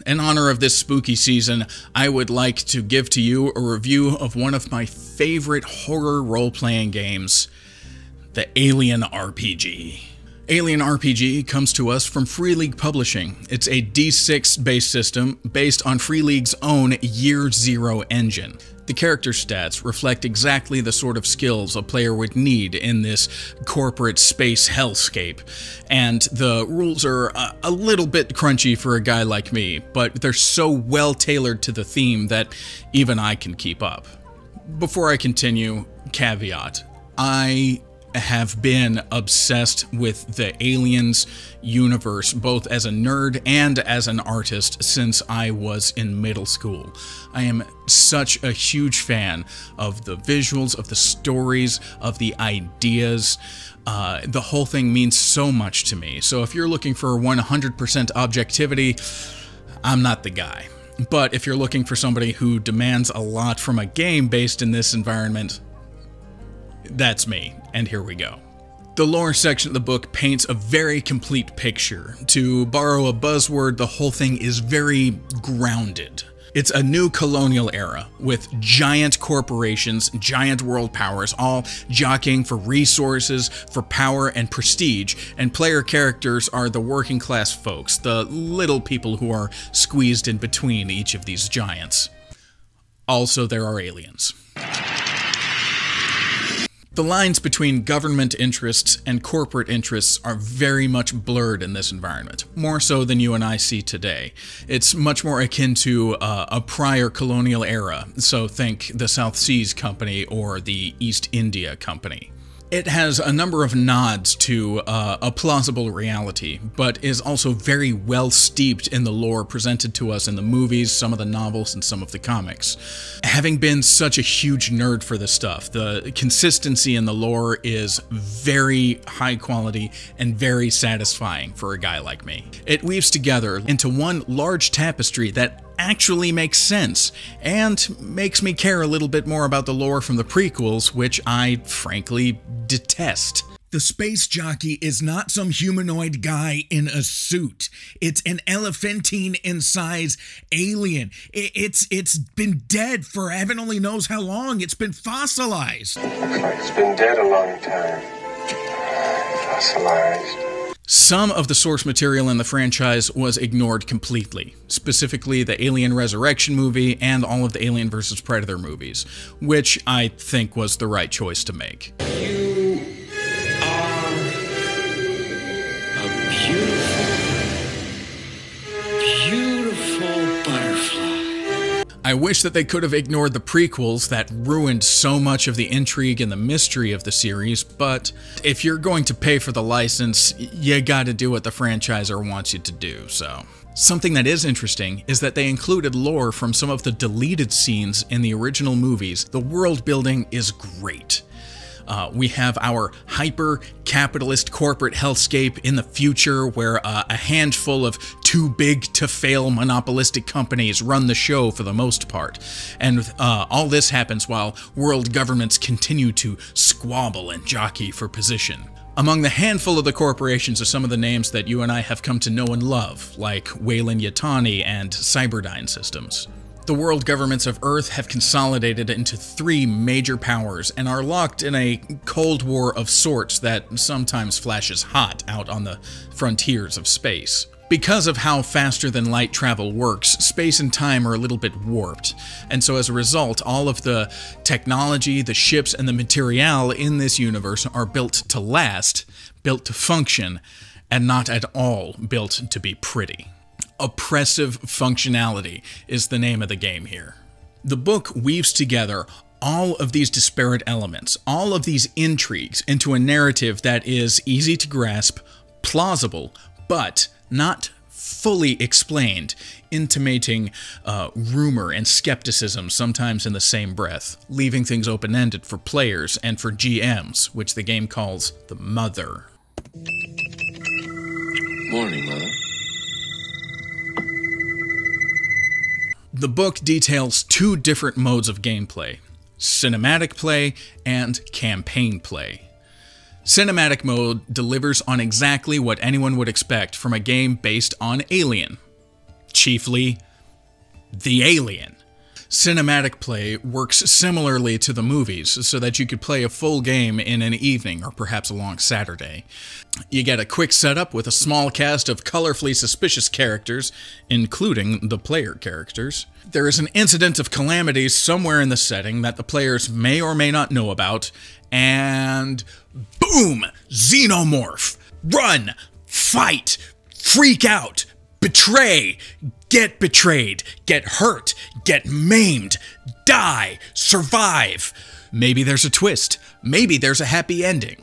In honor of this spooky season, I would like to give to you a review of one of my favorite horror role-playing games, the Alien RPG. Alien RPG comes to us from Free League Publishing. It's a D6-based system based on Free League's own Year Zero engine. The character stats reflect exactly the sort of skills a player would need in this corporate space hellscape, and the rules are a little bit crunchy for a guy like me, but they're so well tailored to the theme that even I can keep up. Before I continue, caveat, I have been obsessed with the Aliens universe, both as a nerd and as an artist, since I was in middle school. I am such a huge fan of the visuals, of the stories, of the ideas. The whole thing means so much to me. So if you're looking for 100% objectivity, I'm not the guy. But if you're looking for somebody who demands a lot from a game based in this environment, that's me, and here we go. The lore section of the book paints a very complete picture. To borrow a buzzword, the whole thing is very grounded. It's a new colonial era, with giant corporations, giant world powers, all jockeying for resources, for power and prestige, and player characters are the working class folks, the little people who are squeezed in between each of these giants. Also, there are aliens. The lines between government interests and corporate interests are very much blurred in this environment, more so than you and I see today. It's much more akin to a prior colonial era, so think the South Seas Company or the East India Company. It has a number of nods to a plausible reality, but is also very well steeped in the lore presented to us in the movies, some of the novels, and some of the comics. Having been such a huge nerd for this stuff, the consistency in the lore is very high quality and very satisfying for a guy like me. It weaves together into one large tapestry that actually makes sense, and makes me care a little bit more about the lore from the prequels, which I frankly detest. The space jockey is not some humanoid guy in a suit. It's an elephantine in size alien. It's been dead for heaven only knows how long. It's been fossilized. Looks like it's been dead a long time. Fossilized. Some of the source material in the franchise was ignored completely, specifically the Alien Resurrection movie and all of the Alien vs. Predator movies, which I think was the right choice to make. You are a beautiful butterfly. I wish that they could have ignored the prequels that ruined so much of the intrigue and the mystery of the series, but if you're going to pay for the license, you gotta do what the franchisor wants you to do, so. Something that is interesting is that they included lore from some of the deleted scenes in the original movies. The world building is great. We have our hyper-capitalist corporate hellscape in the future where a handful of too-big-to-fail monopolistic companies run the show for the most part. And all this happens while world governments continue to squabble and jockey for position. Among the handful of the corporations are some of the names that you and I have come to know and love, like Weyland-Yutani and Cyberdyne Systems. The world governments of Earth have consolidated into 3 major powers and are locked in a Cold War of sorts that sometimes flashes hot out on the frontiers of space. Because of how faster-than-light travel works, space and time are a little bit warped, and so as a result, all of the technology, the ships, and the material in this universe are built to last, built to function, and not at all built to be pretty. Oppressive functionality is the name of the game here. The book weaves together all of these disparate elements, all of these intrigues, into a narrative that is easy to grasp, plausible, but not fully explained, intimating rumor and skepticism sometimes in the same breath, leaving things open-ended for players and for GMs, which the game calls the Mother. Morning, Mother. The book details 2 different modes of gameplay: cinematic play and campaign play. Cinematic mode delivers on exactly what anyone would expect from a game based on Alien. chiefly the alien. Cinematic play works similarly to the movies, so that you could play a full game in an evening or perhaps a long Saturday. You get a quick setup with a small cast of colorfully suspicious characters, including the player characters. There is an incident of calamity somewhere in the setting that the players may or may not know about, and boom! Xenomorph! Run! Fight! Freak out! Betray! Get betrayed, get hurt, get maimed, die, survive. Maybe there's a twist. Maybe there's a happy ending.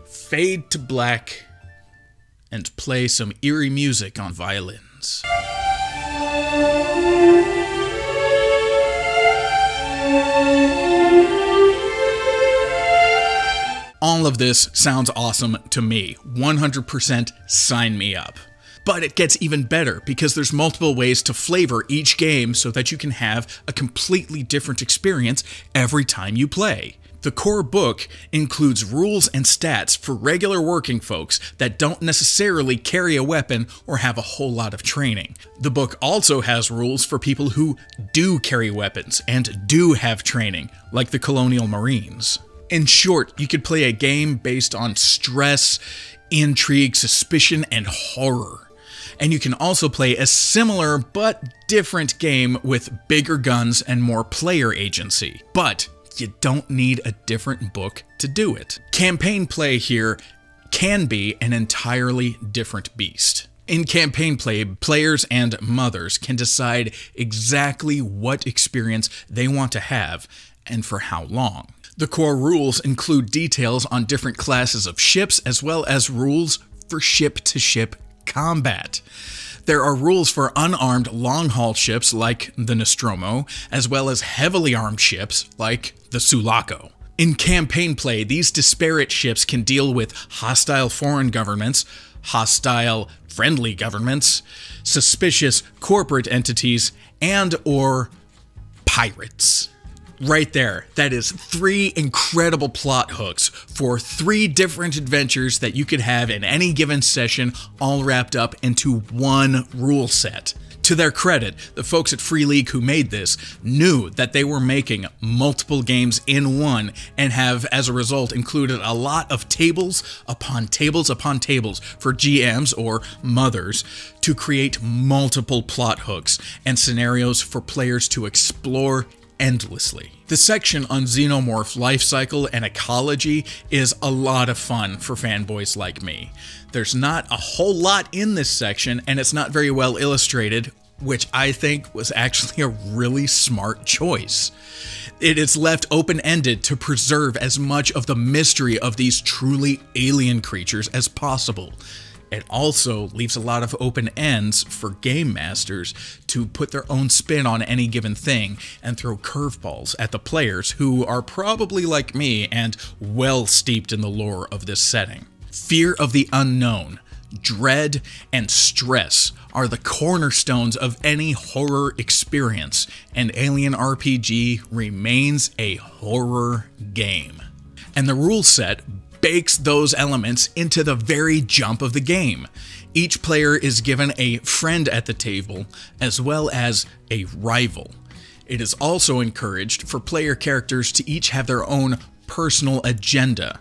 Fade to black and play some eerie music on violins. All of this sounds awesome to me. 100% sign me up. But it gets even better because there's multiple ways to flavor each game so that you can have a completely different experience every time you play. The core book includes rules and stats for regular working folks that don't necessarily carry a weapon or have a whole lot of training. The book also has rules for people who do carry weapons and do have training, like the Colonial Marines. In short, you could play a game based on stress, intrigue, suspicion, and horror. And you can also play a similar but different game with bigger guns and more player agency. But you don't need a different book to do it. Campaign play here can be an entirely different beast. In campaign play, players and mothers can decide exactly what experience they want to have and for how long. The core rules include details on different classes of ships as well as rules for ship-to-ship combat. There are rules for unarmed long-haul ships like the Nostromo, as well as heavily armed ships like the Sulaco. In campaign play, these disparate ships can deal with hostile foreign governments, hostile friendly governments, suspicious corporate entities, and/or pirates. Right there, that is 3 incredible plot hooks for 3 different adventures that you could have in any given session, all wrapped up into one rule set. To their credit, the folks at Free League who made this knew that they were making multiple games in one and have, as a result, included a lot of tables upon tables upon tables for GMs or mothers to create multiple plot hooks and scenarios for players to explore endlessly. The section on Xenomorph life cycle and ecology is a lot of fun for fanboys like me. There's not a whole lot in this section, and it's not very well illustrated, which I think was actually a really smart choice. It is left open-ended to preserve as much of the mystery of these truly alien creatures as possible. It also leaves a lot of open ends for game masters to put their own spin on any given thing and throw curveballs at the players who are probably like me and well steeped in the lore of this setting. Fear of the unknown, dread, and stress are the cornerstones of any horror experience, and Alien RPG remains a horror game. And the rule set bakes those elements into the very jump of the game. Each player is given a friend at the table, as well as a rival. It is also encouraged for player characters to each have their own personal agenda.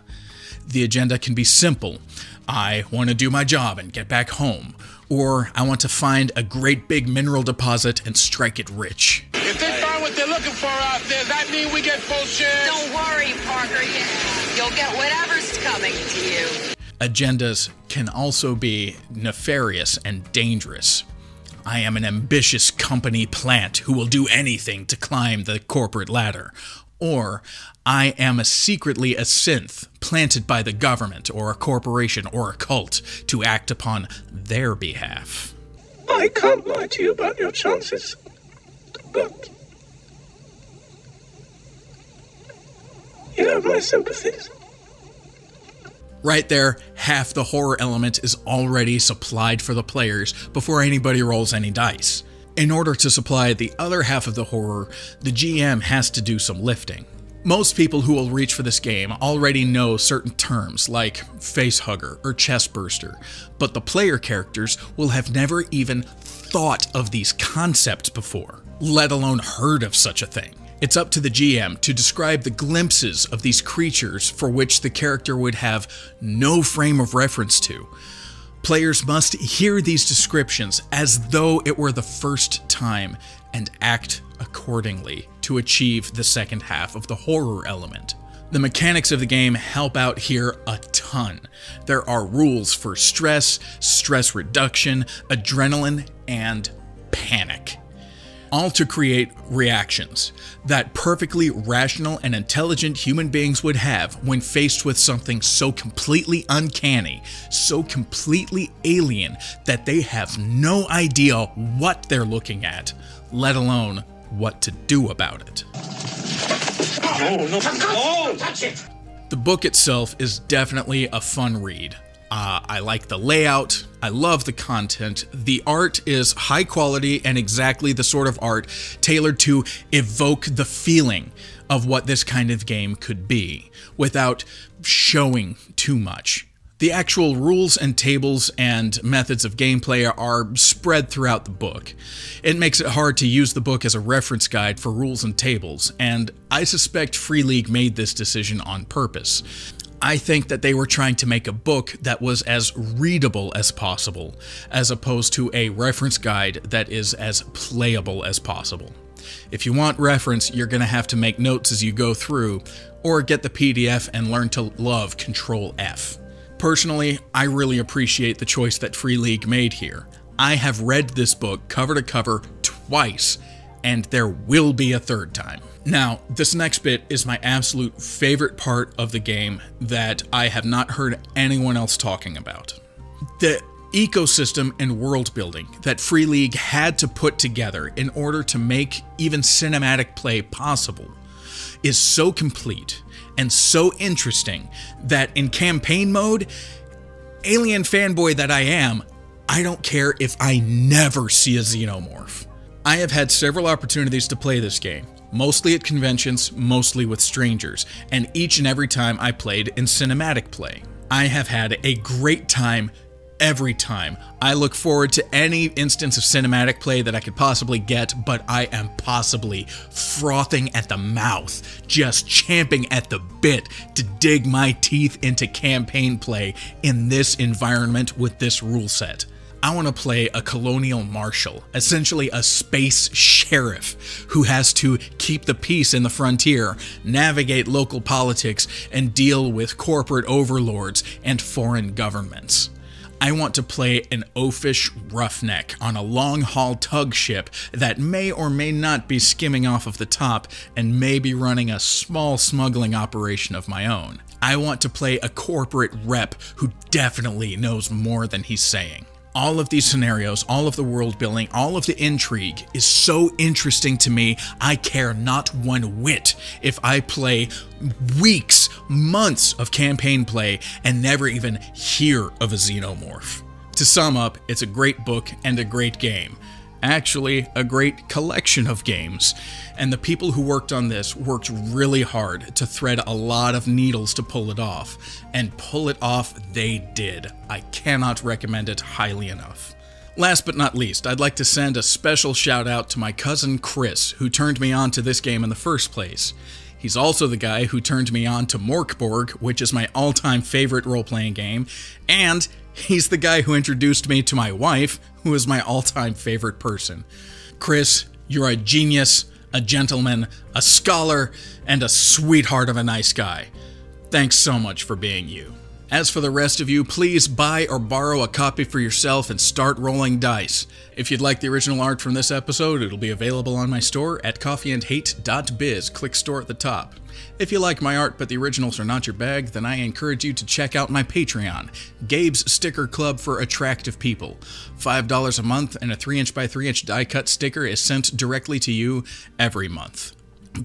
The agenda can be simple. I want to do my job and get back home. Or I want to find a great big mineral deposit and strike it rich. If they find what they're looking for out there, that mean we get full shares? Don't worry, Parker. You'll get whatever's coming to you. Agendas can also be nefarious and dangerous. I am an ambitious company plant who will do anything to climb the corporate ladder. Or, I am secretly a synth planted by the government or a corporation or a cult to act upon their behalf. I can't lie to you about your chances, but you have my sympathies. Right there, half the horror element is already supplied for the players before anybody rolls any dice. In order to supply the other half of the horror, the GM has to do some lifting. Most people who will reach for this game already know certain terms like facehugger or chestburster, but the player characters will have never even thought of these concepts before, let alone heard of such a thing. It's up to the GM to describe the glimpses of these creatures for which the character would have no frame of reference to. Players must hear these descriptions as though it were the first time and act accordingly to achieve the second half of the horror element. The mechanics of the game help out here a ton. There are rules for stress, stress reduction, adrenaline, and panic. All to create reactions that perfectly rational and intelligent human beings would have when faced with something so completely uncanny, so completely alien that they have no idea what they're looking at, let alone what to do about it. Don't touch it! The book itself is definitely a fun read. I like the layout, I love the content, the art is high quality and exactly the sort of art tailored to evoke the feeling of what this kind of game could be, without showing too much. The actual rules and tables and methods of gameplay are spread throughout the book. It makes it hard to use the book as a reference guide for rules and tables, and I suspect Free League made this decision on purpose. I think that they were trying to make a book that was as readable as possible, as opposed to a reference guide that is as playable as possible. If you want reference, you're going to have to make notes as you go through, or get the PDF and learn to love Control F. Personally, I really appreciate the choice that Free League made here. I have read this book cover to cover twice, and there will be a third time. Now, this next bit is my absolute favorite part of the game that I have not heard anyone else talking about. The ecosystem and world building that Free League had to put together in order to make even cinematic play possible is so complete and so interesting that in campaign mode, alien fanboy that I am, I don't care if I never see a xenomorph. I have had several opportunities to play this game, mostly at conventions, mostly with strangers, and each and every time I played in cinematic play. I have had a great time every time. I look forward to any instance of cinematic play that I could possibly get, but I am possibly frothing at the mouth, just champing at the bit to dig my teeth into campaign play in this environment with this rule set. I want to play a colonial marshal, essentially a space sheriff, who has to keep the peace in the frontier, navigate local politics, and deal with corporate overlords and foreign governments. I want to play an oafish roughneck on a long-haul tug ship that may or may not be skimming off of the top and may be running a small smuggling operation of my own. I want to play a corporate rep who definitely knows more than he's saying. All of these scenarios, all of the world building, all of the intrigue is so interesting to me, I care not one whit if I play weeks, months of campaign play and never even hear of a xenomorph. To sum up, it's a great book and a great game. Actually, a great collection of games, and the people who worked on this worked really hard to thread a lot of needles to pull it off, and pull it off they did. I cannot recommend it highly enough. Last but not least, I'd like to send a special shout out to my cousin Chris, who turned me on to this game in the first place. He's also the guy who turned me on to Morkborg, which is my all-time favorite role-playing game, and he's the guy who introduced me to my wife, who is my all-time favorite person. Chris, you're a genius, a gentleman, a scholar, and a sweetheart of a nice guy. Thanks so much for being you. As for the rest of you, please buy or borrow a copy for yourself and start rolling dice. If you'd like the original art from this episode, it'll be available on my store at coffeeandhate.biz. Click store at the top. If you like my art but the originals are not your bag, then I encourage you to check out my Patreon, Gabe's Sticker Club for Attractive People. $5 a month and a 3" by 3" die cut sticker is sent directly to you every month.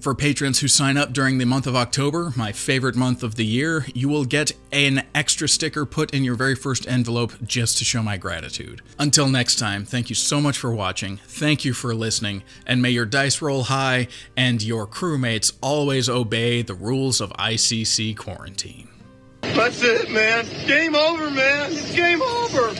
For patrons who sign up during the month of October, my favorite month of the year, you will get an extra sticker put in your very first envelope just to show my gratitude. Until next time, thank you so much for watching, thank you for listening, and may your dice roll high and your crewmates always obey the rules of ICC quarantine. That's it, man. Game over, man. It's game over.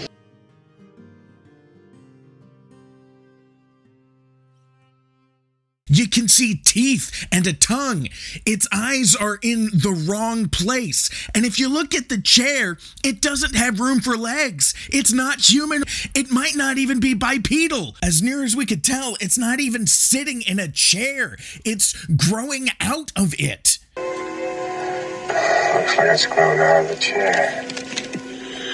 You can see teeth and a tongue. Its eyes are in the wrong place. And if you look at the chair, it doesn't have room for legs. It's not human. It might not even be bipedal. As near as we could tell, it's not even sitting in a chair. It's growing out of it. Looks like it's grown out of the chair.